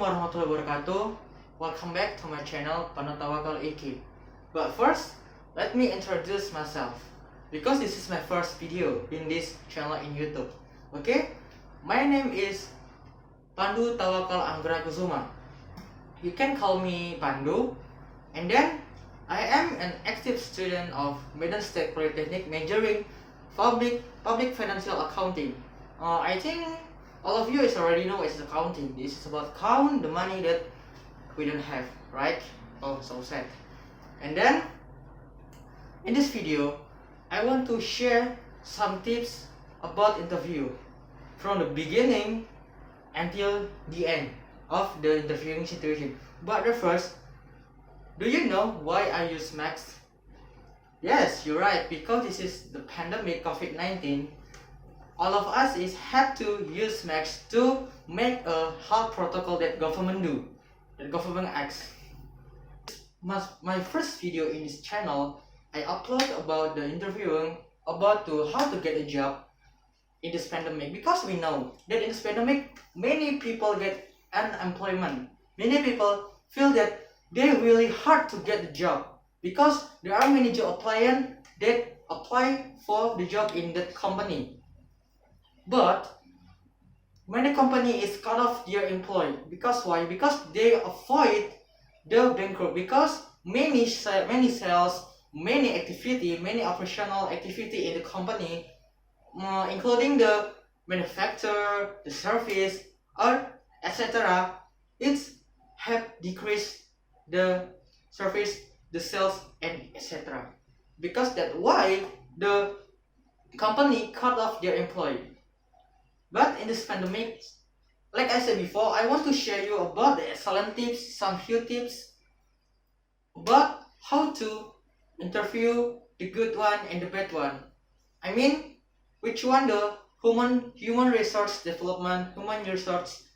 warahmatullahi wabarakatuh. Welcome back to my channel Panatawakal Iki. But first, let me introduce myself because this is my first video in this channel in YouTube. Okay, my name is Pandu Tawakal Anggra Kusuma. You can call me Pandu. And then I am an active student of Medan State Polytechnic majoring public financial accounting. I think all of you already know what is accounting. This is about count the money that we don't have, right? Oh, so sad. And then in this video, I want to share some tips about interview from the beginning until the end of the interviewing situation. But first, do you know why I use Max? Yes, you're right, because this is the pandemic COVID-19. All of us had to use Max to make a health protocol that government do, that government acts. My first video in this channel, I upload about the interviewing, about how to get a job in this pandemic, because we know that in this pandemic, many people get unemployment. Many people feel that they really hard to get the job because there are many job applicants that apply for the job in that company. But many company is cut off their employee because why? Because they avoid the bankrupt. Because many sales, many activity, many operational activity in the company, including the manufacturer, the service, or etc. It's have decreased the service, the sales, and etc. Because that's why the company cut off their employee. But in this pandemic, like I said before, I want to share you about the excellent tips, some few tips about how to interview the good one and the bad one. I mean, which one the human resource development, human resource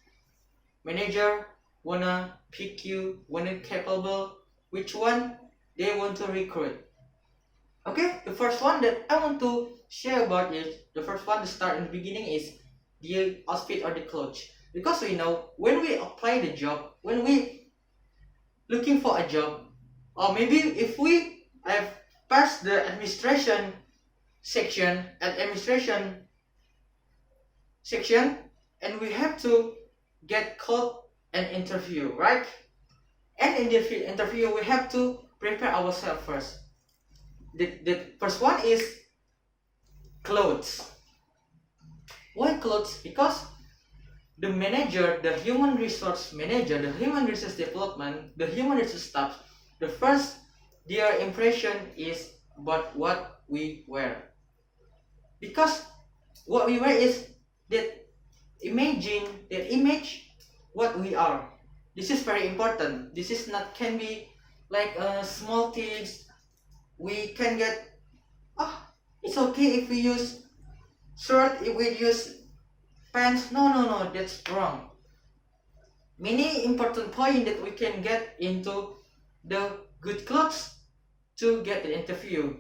manager wanna pick you, wanna capable, which one they want to recruit. Okay, the first one that I want to share about is, the first one to start in the beginning is the outfit or the clothes. Because we know when we apply the job, when we looking for a job, or maybe if we have passed the administration section and we have to get called an interview, right? And in the interview we have to prepare ourselves first. The first one is clothes. Why clothes? Because the manager, the human resource manager, the human resource development, the human resource staff, the first their impression is about what we wear. Because what we wear is that image what we are. This is very important. This is not can be like small things. We can get it's okay if we use shirt, if we use pants. No, that's wrong. Many important point that we can get into the good clothes to get the interview,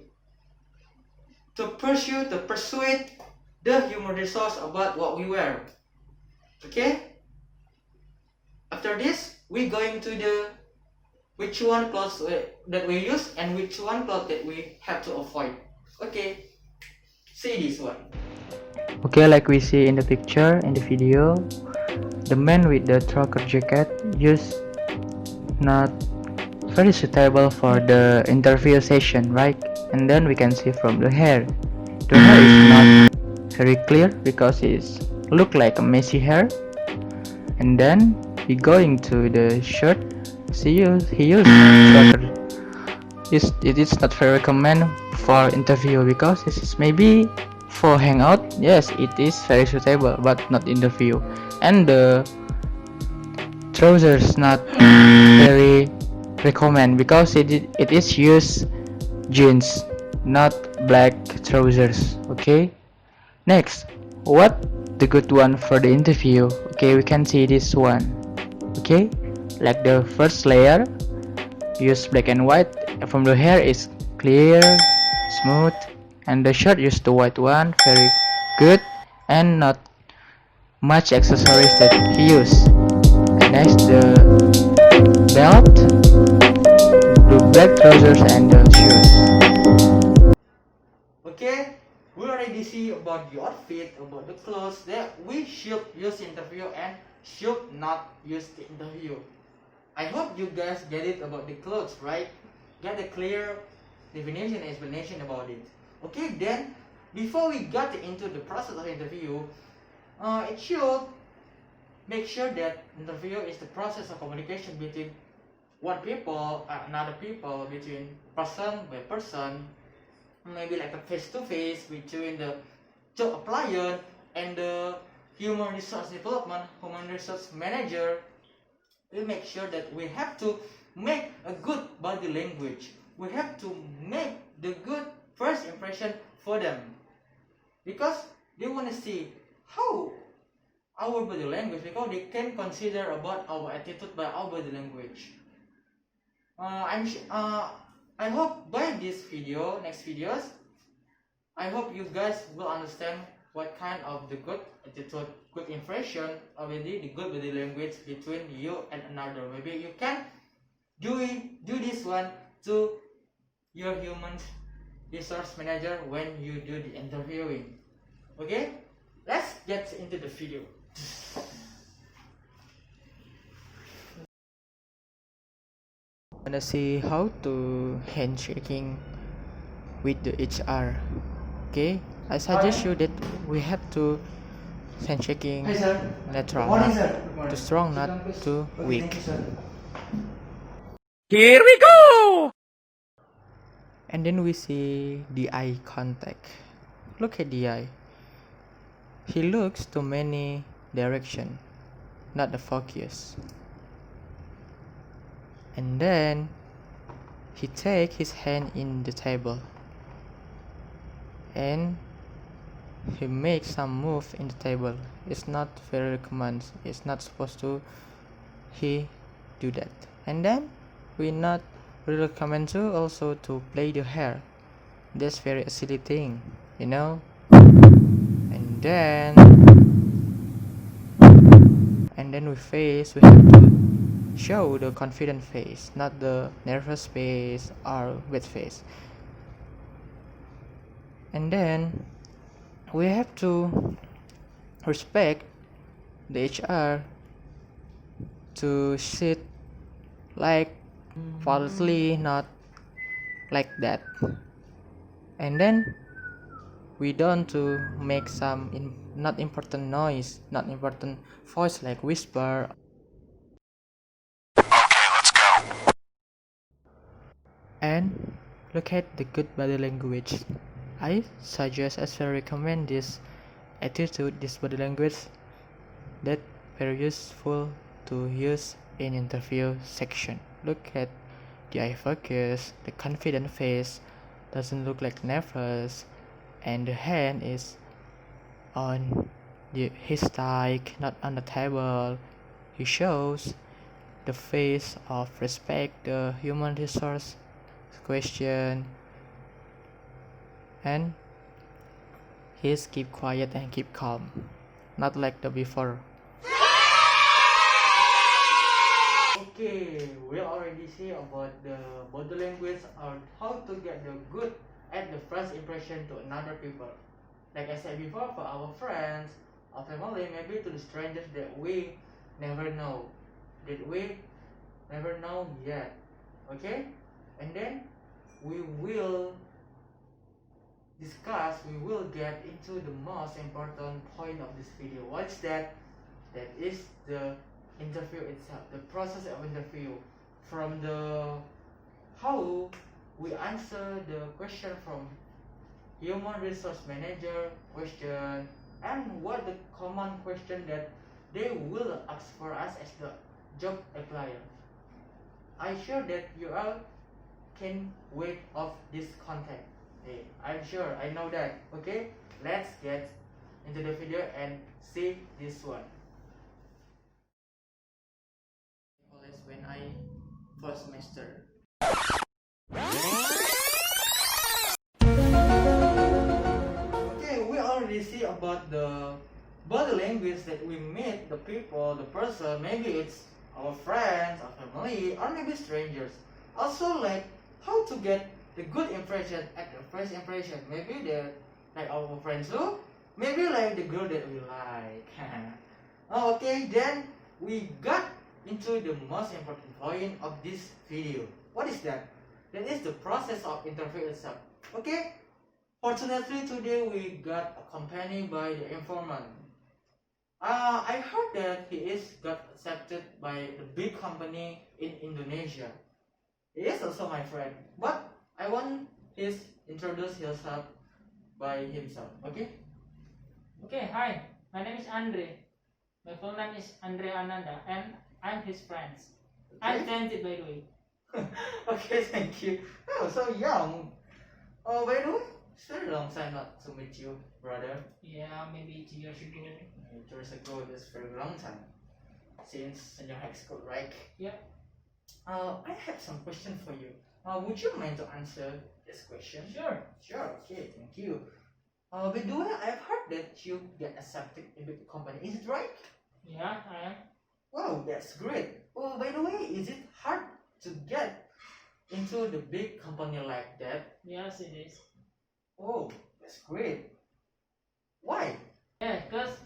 to persuade the human resource about what we wear. Okay, after this we going to the which one clothes that we use and which one clothes that we have to avoid. Okay, see this one. Okay, like we see in the picture in the video, the man with the trucker jacket is not very suitable for the interview session, right? And then we can see from the hair is not very clear because it's look like a messy hair. And then we going to the shirt. He used trucker. It is not very recommend for interview because this is maybe for hangout. Yes, it is very suitable, but not interview. And the trousers not very recommend because it is use jeans, not black trousers. Okay, next, what the good one for the interview? Okay, we can see this one. Okay, like the first layer use black and white. From the hair is clear, smooth, and the shirt use the white one, very good, and not much accessories that he used. And Next, the belt, the black trousers, and the shoes. Okay, we already see about the outfit, about the clothes that we should use in interview and should not use the interview. I hope you guys get it about the clothes, right? Get a clear definition and explanation about it. Okay, then before we get into the process of interview, it should make sure that interview is the process of communication between one people and another people, between person by person, maybe like a face-to-face between the job applicant and the human resource development, human resource manager. We make sure that we have to make a good body language. We have to make the good first impression for them, because they want to see how our body language, because they can consider about our attitude by our body language. I hope by this video, next videos, I hope you guys will understand what kind of the good attitude, good impression, already the good body language between you and another. Maybe you can do this one to your human resource manager when you do the interviewing. Okay, let's get into the video. Wanna see how to handshaking with the HR. Okay, I suggest you that we have to handshaking natural, not too strong, not too weak. Here we go! And then we see the eye contact. Look at the eye. He looks to many direction, not the focus. And then he take his hand in the table and he makes some move in the table. It's not very recommend. It's not supposed to he do that. And then we not really recommend to also to play the hair. That's very silly thing, you know. And then we have to show the confident face, not the nervous face or wet face. And then we have to respect the HR to sit like politely, not like that. And then we don't to make some not important noise, not important voice like whisper. And look at the good body language. I suggest as well recommend this attitude, this body language, that very useful to use in interview section. Look at the eye focus, the confident face, doesn't look like nervous, and the hand is on his thigh, not on the table. He shows the face of respect, the human resource question, and he's keep quiet and keep calm, not like the before. Okay, we already see about the body language or how to get the good at the first impression to another people. Like I said before, for our friends, our family, maybe to the strangers that we never know, yet. Okay, and then we will get into the most important point of this video. What's that? That is the interview itself, the process of interview, from the how we answer the question from human resource manager question, and what the common question that they will ask for us as the job applier. I'm sure that you all can wait of this content. Hey, I'm sure, I know that. Okay, let's get into the video and see this one. Always when I first semester. Okay, we already see about the body language that we meet the people, the person. Maybe it's our friends, our family, or maybe strangers. Also, like how to get the good impression at the first impression. Maybe they like our friends too. Maybe like the girl that we like. Okay, then we got into the most important point of this video. What is that? That is the process of interview itself. Okay? Fortunately today we got accompanied by the informant. I heard that he is got accepted by the big company in Indonesia. He is also my friend, but I want his introduce himself by himself. Okay? Okay, hi. My name is Andre. My full name is Andre Ananda, and I'm his friend. I'm Okay. talented, by the way. Okay, thank you. Oh, so young. Oh, by the way, it's very long time not to meet you, brother. Yeah, maybe 2 years ago. 2 years ago, that's very long time. Since senior high school, right? Yeah. I have some question for you. Would you mind to answer this question? Sure. Sure, okay, thank you. By the way, I've heard that you get accepted in big company. Is it right? Yeah, I am. Wow, that's great. Oh, by the way, is it hard to get into the big company like that? Yes, it is. Oh, that's great. Why? Yeah, because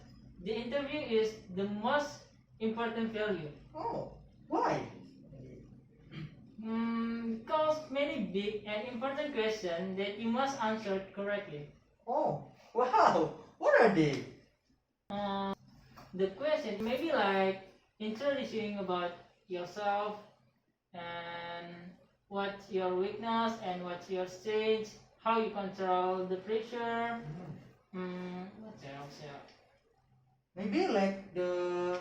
the interview is the most important value. Oh, why? Because many big and important questions that you must answer correctly. Oh, wow. What are they? The question may be like introducing about yourself and what's your weakness and what's your strength, how you control the pressure. What else? Yeah. Maybe like the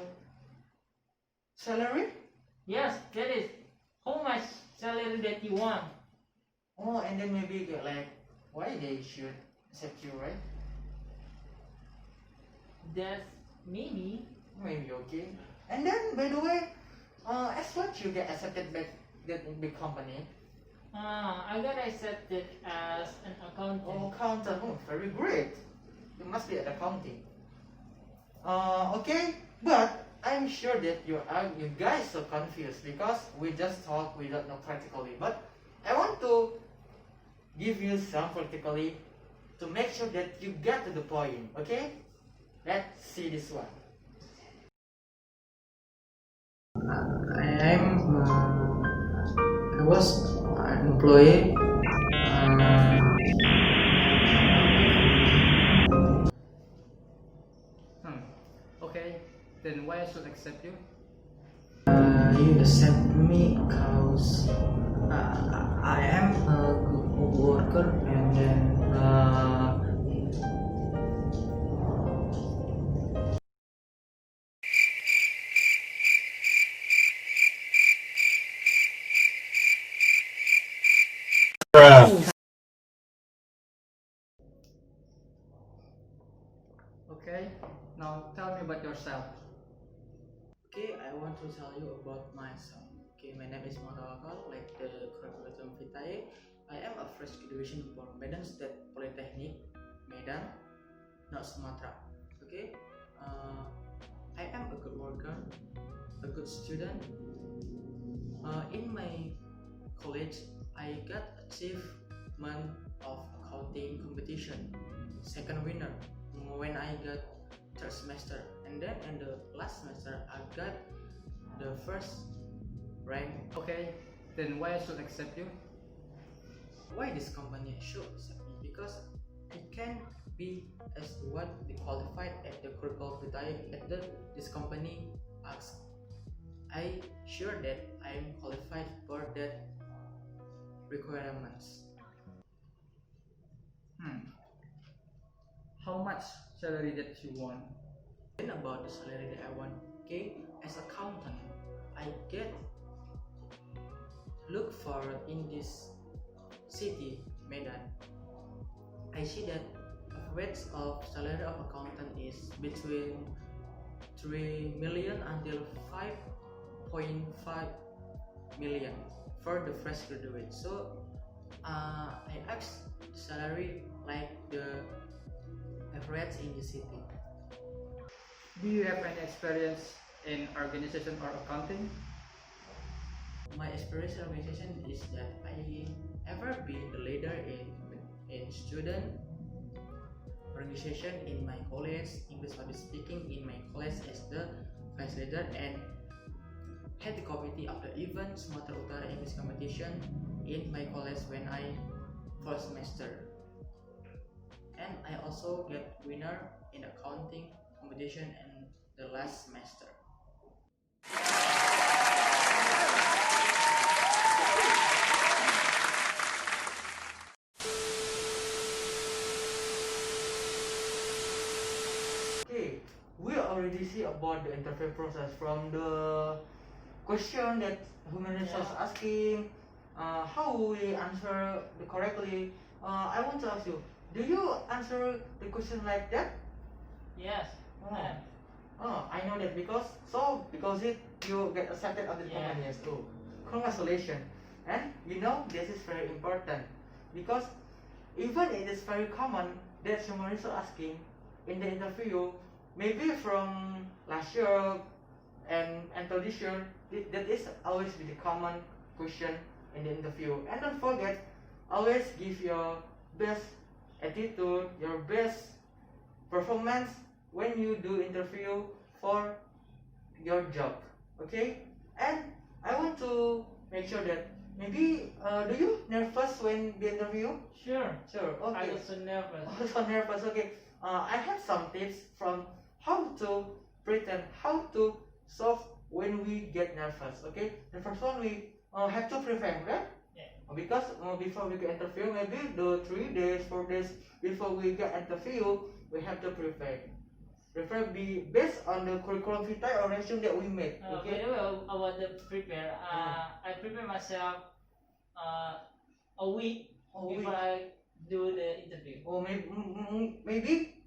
salary? Yes, that is. How much salary that you want? Oh, and then maybe get like why they should accept you, right? That's maybe. Maybe okay. And then by the way, as what you get accepted by that big company? I got accepted as an accountant. Oh, accountant. Oh, very great. You must be at accounting. Okay, but I'm sure that you guys so confused because we just talk without know practically. But I want to give you some practically to make sure that you get to the point. Okay? Let's see this one. I was an employee. Okay, then why I should accept you? You accept me because I am a good worker and then Okay, now tell me about yourself. okay, I want to tell you about myself. Okay, my name is Muhammad, like the curriculum vitae. I am a fresh graduation from Medan State Polytechnic, Medan, not Sumatra. Okay, I am a good worker, a good student. In my college, I got achievement of accounting competition, second winner when I got third semester, and then in the last semester I got the first rank. Okay, then why I should accept you? Why this company should accept me? Because I can be as what they qualified at the curriculum vitae at this company asks. I sure that I am qualified for that requirements. How much salary that you want? Then about the salary that I want, okay, as accountant, I get look for in this city, Medan. I see that average of salary of accountant is between 3 million until 5.5 million for the fresh graduate. So I asked the salary like the average in the city. Do you have any experience in organization or accounting? My aspiration organization is that I ever be the leader in student organization in my college, English public speaking in my college as the vice leader, and had the committee of the event Sumatera Utara English competition in my college when I first semester. And I also get winner in accounting competition in the last semester. Okay, we already see about the interview process from the question that human resource asking, how we answer the correctly. I want to ask you, do you answer the question like that? Yes. Oh, I know that because you get accepted on the company too. Congratulations. And you know this is very important because even it is very common that human resource asking in the interview, maybe from last year and until this year, that is always be the common question in the interview. And don't forget, always give your best attitude, your best performance when you do interview for your job. Okay? And I want to make sure that maybe do you nervous when the interview? Sure. Sure. Okay. I was so nervous. Also nervous. Okay. I have some tips from how to pretend, how to solve when we get nervous. Okay. The first one we have to prevent, right? Yeah. Because before we get interview, maybe the 3 days, 4 days before we get interview, we have to prepare. Prepare be based on the curriculum vitae or resume that we made. By Okay. the way, about the prepare, I prepare myself a week before I do the interview. Or maybe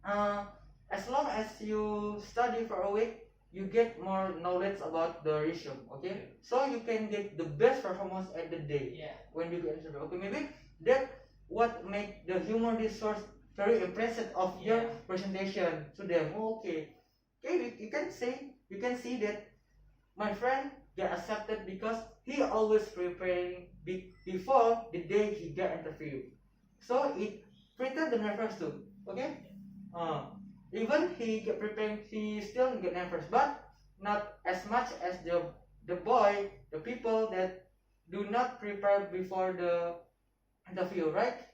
as long as you study for a week, you get more knowledge about the resume. Okay. So you can get the best performance at the day. Yeah. When you get interview. Okay, maybe that what make the human resource very impressive of your presentation to them. Okay, you can see that my friend get accepted because he always preparing before the day he get interview. So it pretend the nervous too. Okay, even he get preparing, he still get nervous, but not as much as the boy, the people that do not prepare before the interview, right?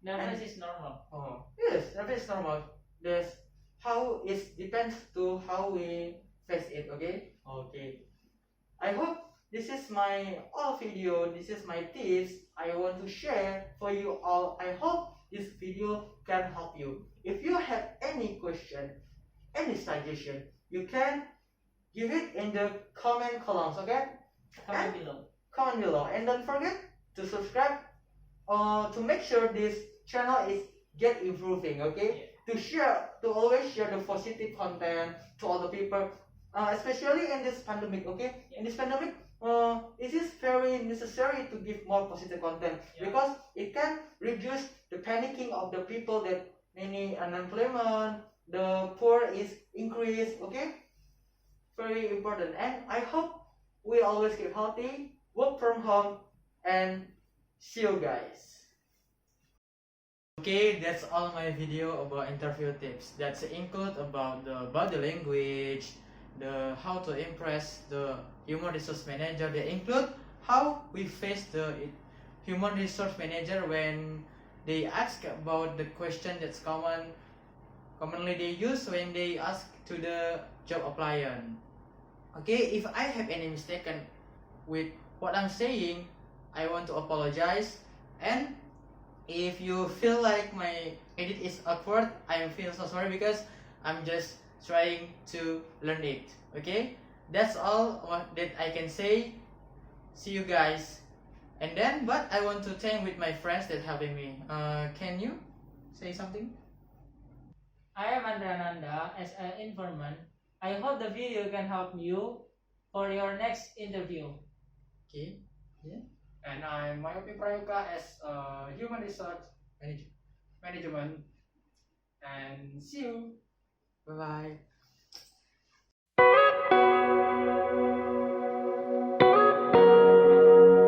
Nervous is normal. Yes, that is normal. That's how it depends to how we face it. Okay. Okay. I hope this is my all video. This is my tips I want to share for you all. I hope this video can help you. If you have any question, any suggestion, you can give it in the comment columns. Okay. Comment below. Comment below, and don't forget to subscribe to make sure this channel is get improving. Okay. To always share the positive content to all the people, especially in this pandemic. Okay. In this pandemic, it is very necessary to give more positive content because it can reduce the panicking of the people that many unemployment, the poor is increased. Okay. Very important. And I hope we always keep healthy, work from home, and see you guys. Okay, that's all my video about interview tips. That's include about the body language, the how to impress the human resource manager. They include how we face the human resource manager when they ask about the question that's commonly they use when they ask to the job applicant. Okay, if I have any mistaken with what I'm saying, I want to apologize. And if you feel like my edit is awkward, I feel so sorry because I'm just trying to learn it. Okay, that's all that I can say. See you guys. And then, but I want to thank with my friends that helping me. Can you say something? I am Andrananda as an informant. I hope the video can help you for your next interview. Okay. Yeah. And I'm Mayopi Prayoga as a human resource management. And see you. Bye bye.